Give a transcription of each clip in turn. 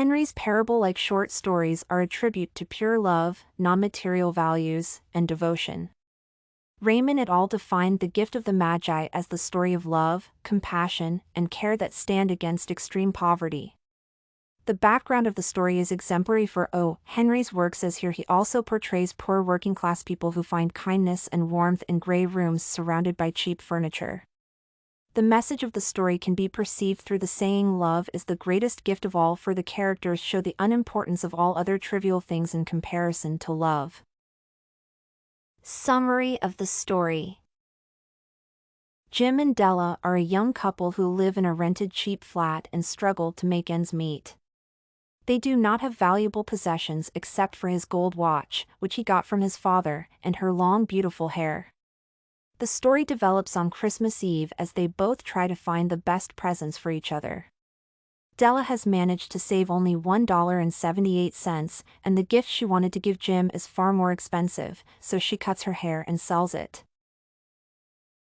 Henry's parable-like short stories are a tribute to pure love, non-material values, and devotion. Rehman et al. Defined the gift of the Magi as the story of love, compassion, and care that stand against extreme poverty. The background of the story is exemplary for O. Henry's works, as here he also portrays poor working-class people who find kindness and warmth in grey rooms surrounded by cheap furniture. The message of the story can be perceived through the saying love is the greatest gift of all, for the characters show the unimportance of all other trivial things in comparison to love. Summary of the story. Jim and Della are a young couple who live in a rented cheap flat and struggle to make ends meet. They do not have valuable possessions except for his gold watch, which he got from his father, and her long beautiful hair. The story develops on Christmas Eve as they both try to find the best presents for each other. Della has managed to save only $1.78, and the gift she wanted to give Jim is far more expensive, so she cuts her hair and sells it.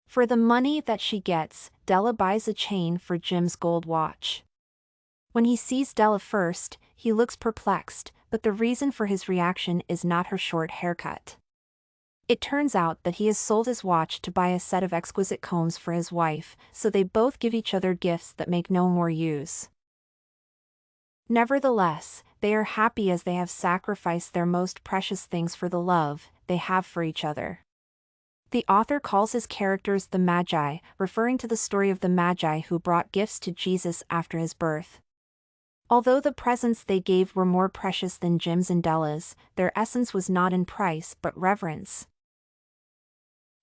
For the money that she gets, Della buys a chain for Jim's gold watch. When he sees Della first, he looks perplexed, but the reason for his reaction is not her short haircut. It turns out that he has sold his watch to buy a set of exquisite combs for his wife, so they both give each other gifts that make no more use. Nevertheless, they are happy as they have sacrificed their most precious things for the love they have for each other. The author calls his characters the Magi, referring to the story of the Magi who brought gifts to Jesus after his birth. Although the presents they gave were more precious than Jim's and Della's, their essence was not in price but reverence.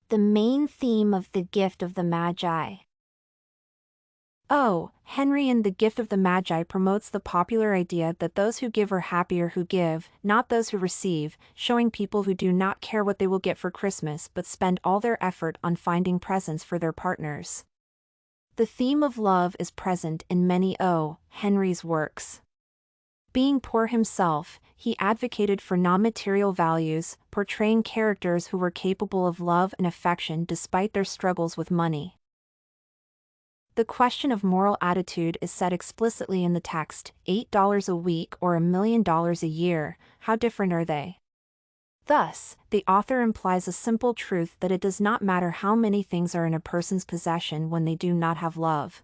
The main theme of the gift of the Magi. O. Henry in The Gift of the Magi promotes the popular idea that those who give are happier who give, not those who receive, showing people who do not care what they will get for Christmas but spend all their effort on finding presents for their partners. The theme of love is present in many O. Henry's works. Being poor himself, he advocated for non-material values, portraying characters who were capable of love and affection despite their struggles with money. The question of moral attitude is said explicitly in the text, $8 a week or $1 million a year, how different are they? Thus, the author implies a simple truth that it does not matter how many things are in a person's possession when they do not have love.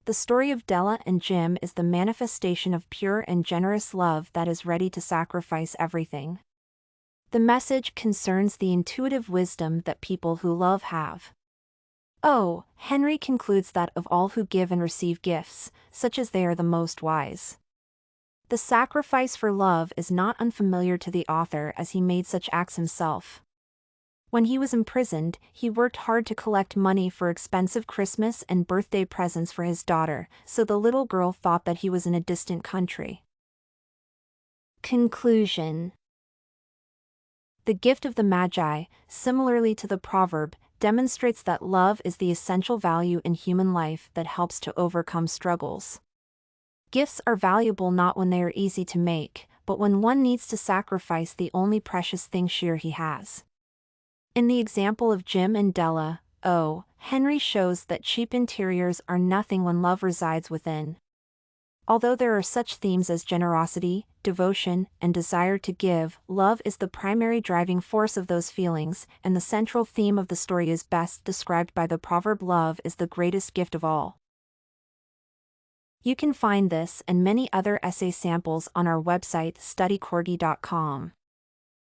The story of Della and Jim is the manifestation of pure and generous love that is ready to sacrifice everything. The message concerns the intuitive wisdom that people who love have. O. Henry concludes that of all who give and receive gifts, such as they are the most wise. The sacrifice for love is not unfamiliar to the author as he made such acts himself. When he was imprisoned, he worked hard to collect money for expensive Christmas and birthday presents for his daughter, so the little girl thought that he was in a distant country. Conclusion. The gift of the Magi, similarly to the proverb, demonstrates that love is the essential value in human life that helps to overcome struggles. Gifts are valuable not when they are easy to make, but when one needs to sacrifice the only precious thing she or he has. In the example of Jim and Della, O. Henry shows that cheap interiors are nothing when love resides within. Although there are such themes as generosity, devotion, and desire to give, love is the primary driving force of those feelings, and the central theme of the story is best described by the proverb love is the greatest gift of all. You can find this and many other essay samples on our website studycorgi.com.